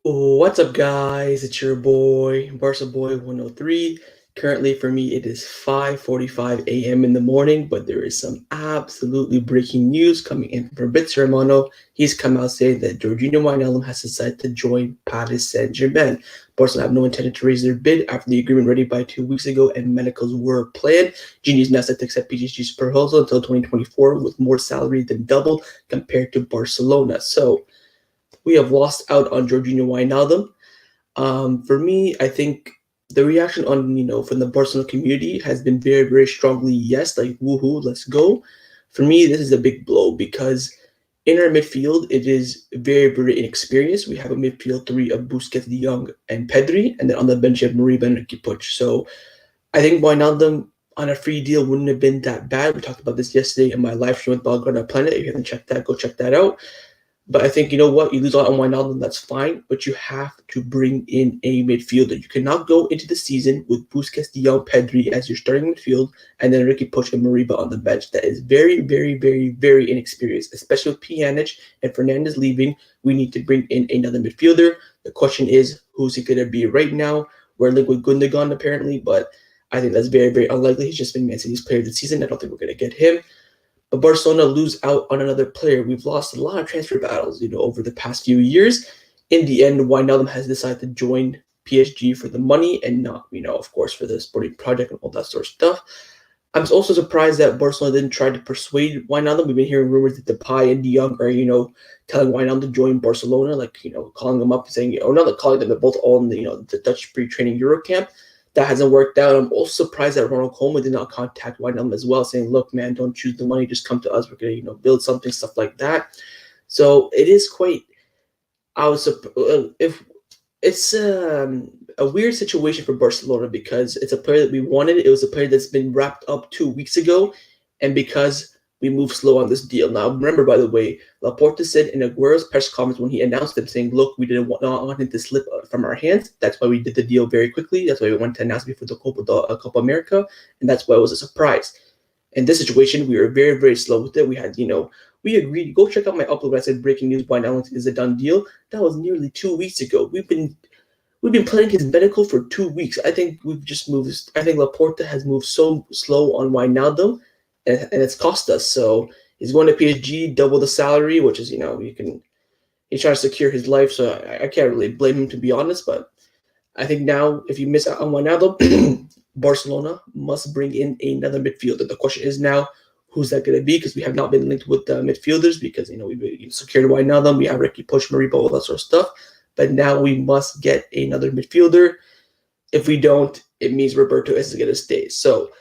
What's up, guys? It's your boy, Barca Boy 103. Currently, for me, it is 5:45 a.m. in the morning, but there is some absolutely breaking news coming in from Fabrizio Romano. He's come out saying that Georginio Wijnaldum has decided to join Paris Saint Germain. Barcelona have no intention to raise their bid after the agreement ready by 2 weeks ago and medicals were planned. Genius now set to accept PSG's proposal until 2024 with more salary than double compared to Barcelona. So, we have lost out on Georginio Wijnaldum. For me, I think the reaction on from the Barcelona community has been very very strongly yes, like woohoo, let's go. For me, this is a big blow because in our midfield it is very very inexperienced. We have a midfield three of Busquets, De Jong, and Pedri, and then on the bench you have Moriba and Ricky Puig. So I think Wijnaldum on a free deal wouldn't have been that bad. We talked about this yesterday in my live stream with Belgrade Planet. If you haven't checked that, go check that out. But I think you know what, you lose out on Wijnaldum, that's fine. But you have to bring in a midfielder. You cannot go into the season with Busquets, De Jong, Pedri as your starting midfield, and then Ricky Puig and Moriba on the bench. That is very, very, very, very inexperienced, especially with Pjanic and Fernandez leaving. We need to bring in another midfielder. The question is, who's it gonna be right now? We're linked with Gundogan apparently, but I think that's very, very unlikely. He's just been Man City's player of the season. I don't think we're gonna get him. But Barcelona lose out on another player. We've lost a lot of transfer battles, over the past few years. In the end, Wijnaldum has decided to join PSG for the money and not, of course, for the sporting project and all that sort of stuff. I'm also surprised that Barcelona didn't try to persuade Wijnaldum. We've been hearing rumors that Depay and De Jong are, telling Wijnaldum to join Barcelona, like, calling them up and saying, not calling them, they're both all in the Dutch pre-training Euro camp. That hasn't worked out. I'm also surprised that Ronald Koeman did not contact Wijnaldum as well, saying, "Look, man, don't choose the money. Just come to us. We're gonna, build something, stuff like that." So it is quite. I was if it's a weird situation for Barcelona because it's a player that we wanted. It was a player that's been wrapped up 2 weeks ago, and because we moved slow on this deal. Now, remember, by the way, Laporta said in Aguero's press conference when he announced it, saying, "Look, we didn't want him to slip from our hands. That's why we did the deal very quickly. That's why we wanted to announce before the Copa America, and that's why it was a surprise." In this situation, we were very, very slow with it. We had, we agreed. Go check out my upload. I said breaking news: Wijnaldum is a done deal. That was nearly 2 weeks ago. We've been playing his medical for 2 weeks. I think we've just moved. I think Laporta has moved so slow on Wijnaldum, and it's cost us. So he's going to PSG, double the salary, which is he's trying to secure his life. So I can't really blame him, to be honest. But I think now if you miss out on Wijnaldum, Barcelona must bring in another midfielder. The question is now, who's that going to be? Because we have not been linked with the midfielders because we secured Wijnaldum, we have Ricky Puig, Moriba, all that sort of stuff. But now we must get another midfielder. If we don't, it means Roberto is going to stay. So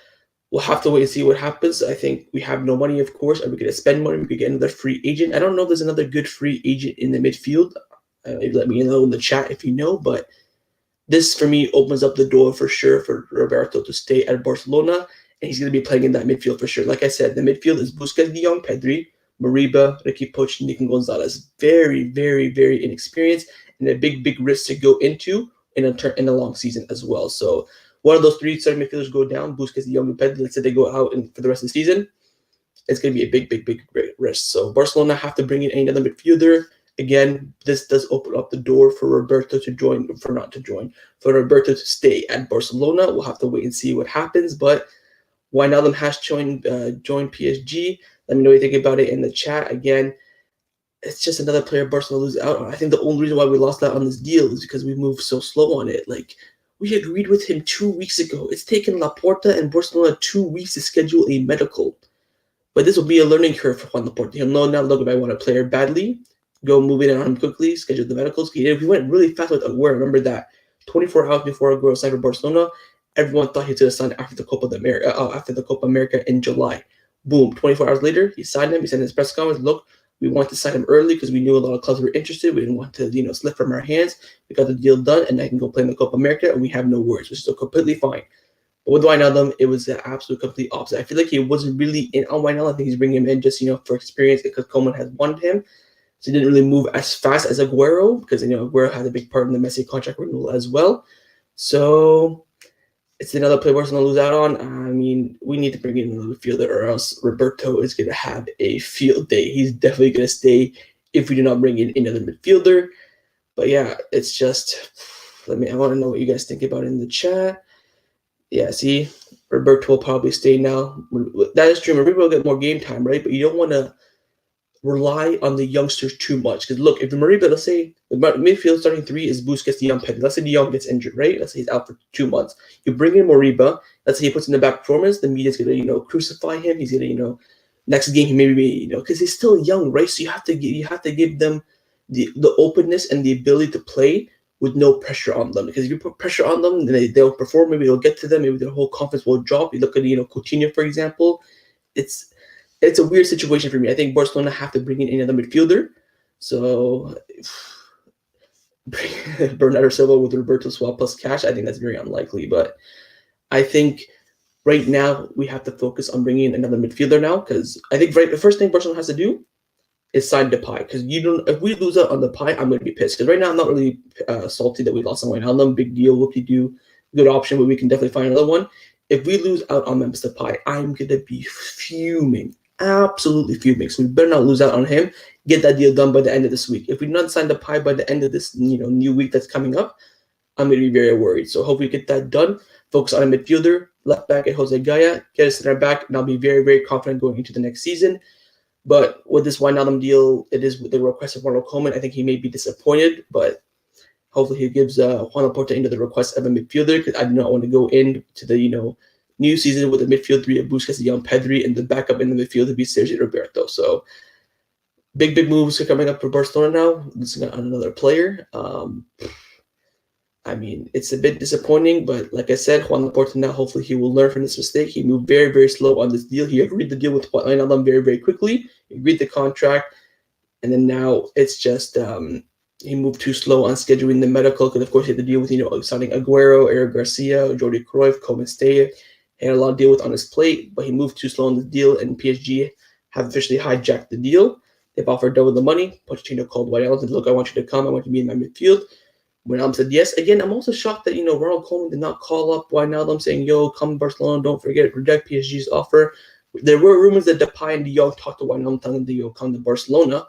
we'll have to wait and see what happens. I think we have no money, of course. Are we going to spend money? We could get another free agent. I don't know if there's another good free agent in the midfield. Maybe let me know in the chat if you know. But this, for me, opens up the door for sure for Roberto to stay at Barcelona. And he's going to be playing in that midfield for sure. Like I said, the midfield is Busquets, De Jong, Pedri, Moriba, Ricky Puig, Nico Gonzalez. Very, very, very inexperienced and a big, big risk to go into in a long season as well. So one of those three starting midfielders go down, Busquets, De Jong, and Pedri. Let's say they go out for the rest of the season. It's going to be a big, big, big risk. So Barcelona have to bring in another midfielder. Again, this does open up the door for Roberto for Roberto to stay at Barcelona. We'll have to wait and see what happens. But Wijnaldum has joined PSG. Let me know what you think about it in the chat. Again, it's just another player Barcelona lose out on. I think the only reason why we lost out on this deal is because we moved so slow on it. Like, we agreed with him 2 weeks ago. It's taken Laporta and Barcelona 2 weeks to schedule a medical. But this will be a learning curve for Juan Laporta. He'll know now, look, if I want a player badly, go move it on him quickly, schedule the medicals. He went really fast with Aguero. Remember that 24 hours before Aguero signed for Barcelona, everyone thought he was going to sign after the Copa America in July. Boom, 24 hours later, he signed him. He said in his press conference, look, we want to sign him early because we knew a lot of clubs were interested. We didn't want to, slip from our hands. We got the deal done, and I can go play in the Copa America, and we have no worries, which is still completely fine. But with Wijnaldum, it was the absolute complete opposite. I feel like he wasn't really in on Wijnaldum. I think he's bringing him in just, for experience because Koeman has wanted him. So he didn't really move as fast as Aguero because, Aguero had a big part in the Messi contract renewal as well. So it's another player Barcelona lose out on. I mean, we need to bring in another fielder or else Roberto is going to have a field day. He's definitely going to stay if we do not bring in another midfielder. But yeah, it's just, I want to know what you guys think about it in the chat. Yeah, see, Roberto will probably stay now. That is true. Roberto will get more game time, right? But you don't want to rely on the youngsters too much. Because look, if the Mariba, let's say the midfield starting three is Busquets, De Jong, Pedri. Let's say De Jong gets injured, right? Let's say he's out for 2 months. You bring in Moriba. Let's say he puts in the back performance. The media's gonna, crucify him. He's gonna, next game he maybe, because he's still young, right? So you have to give them the openness and the ability to play with no pressure on them. Because if you put pressure on them, then they'll perform. Maybe they'll get to them. Maybe their whole confidence will drop. You look at Coutinho, for example. It's a weird situation for me. I think Barcelona have to bring in another midfielder. So Bernardo Silva with Roberto swap plus cash, I think that's very unlikely. But I think right now we have to focus on bringing in another midfielder now, because I think the first thing Barcelona has to do is sign Depay. Because if we lose out on Depay, I'm going to be pissed. Because right now I'm not really salty that we lost on Wijnaldum. Big deal, whoop-de-doo, good option, but we can definitely find another one. If we lose out on Memphis Depay, I'm going to be fuming. Absolutely fuming. So we better not lose out on him. Get that deal done by the end of this week. If we do not sign Depay by the end of this new week that's coming up, I'm going to be very worried. So hopefully we get that done. Focus on a midfielder, left back at Jose Gaya, get a center back, and I'll be very, very confident going into the next season. But with this Wijnaldum deal, it is with the request of Ronald Koeman. I think he may be disappointed, but hopefully he gives Juan Laporta into the request of a midfielder, because I do not want to go into the new season with a midfield three of Busquets, De Jong, Pedri, and the backup in the midfield to be Sergio Roberto. So big moves are coming up for Barcelona now. Looking at another player. It's a bit disappointing, but like I said, Juan Laporta now, hopefully he will learn from this mistake. He moved very, very slow on this deal. He agreed the deal with Wijnaldum very, very quickly. He agreed the contract, and then now it's just he moved too slow on scheduling the medical, because of course he had to deal with signing Aguero, Eric Garcia, Jordi Cruyff, Koeman stay. He had a lot to deal with on his plate, but he moved too slow on the deal, and PSG have officially hijacked the deal. They've offered double the money. Pochettino called Wijnaldum and said, "Look, I want you to come. I want you to be in my midfield." Wijnaldum said yes. Again, I'm also shocked that Ronald Koeman did not call up Wijnaldum saying, "Yo, come Barcelona, don't forget, reject PSG's offer." There were rumors that Depay and De Jong talked to Wijnaldum, telling him to come to Barcelona,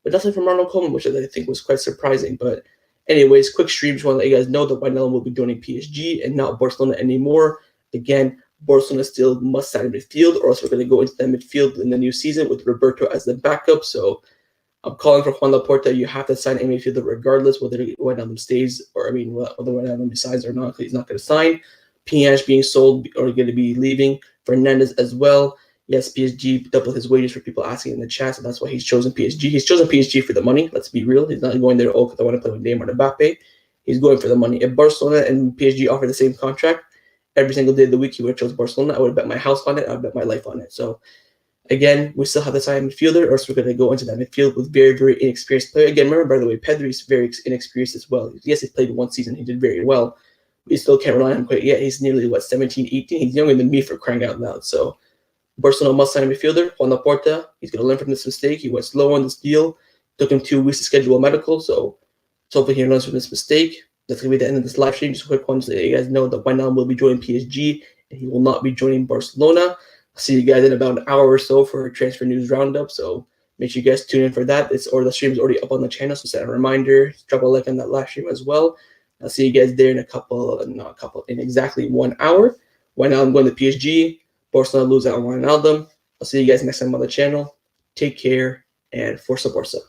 but nothing from Ronald Koeman, which I think was quite surprising. But anyways, quick stream. Just want to let you guys know that Wijnaldum will be joining PSG and not Barcelona anymore. Again, Barcelona still must sign a midfield, or else we're going to go into that midfield in the new season with Roberto as the backup. So I'm calling for Juan Laporta. You have to sign a midfielder regardless, whether Wijnaldum stays whether Wijnaldum signs or not, because he's not going to sign. Pinash being sold or going to be leaving. Fernandez as well. Yes, PSG doubled his wages for people asking in the chat, so that's why he's chosen PSG. He's chosen PSG for the money. Let's be real. He's not going there, because I want to play with Neymar and Mbappe. He's going for the money. If Barcelona and PSG offer the same contract, every single day of the week he would have chose Barcelona. I would have bet my house on it. I would bet my life on it. So again, we still have to sign a midfielder, or else we're going to go into that midfield with very, very inexperienced player. Again, remember, by the way, Pedri is very inexperienced as well. Yes, he played one season. He did very well. We still can't rely on him quite yet. He's nearly, 17, 18? He's younger than me, for crying out loud. So Barcelona must sign a midfielder. Juan Laporta, he's going to learn from this mistake. He went slow on this deal. Took him 2 weeks to schedule a medical. So hopefully he learns from this mistake. That's going to be the end of this live stream. Just a quick one to let you guys know that Wijnaldum will be joining PSG, and he will not be joining Barcelona. I'll see you guys in about an hour or so for a transfer news roundup. So make sure you guys tune in for that. The stream is already up on the channel, so set a reminder. Drop a like on that live stream as well. I'll see you guys there in exactly 1 hour. Wijnaldum going to PSG. Barcelona lose out on Wijnaldum. I'll see you guys next time on the channel. Take care, and Forza Barca.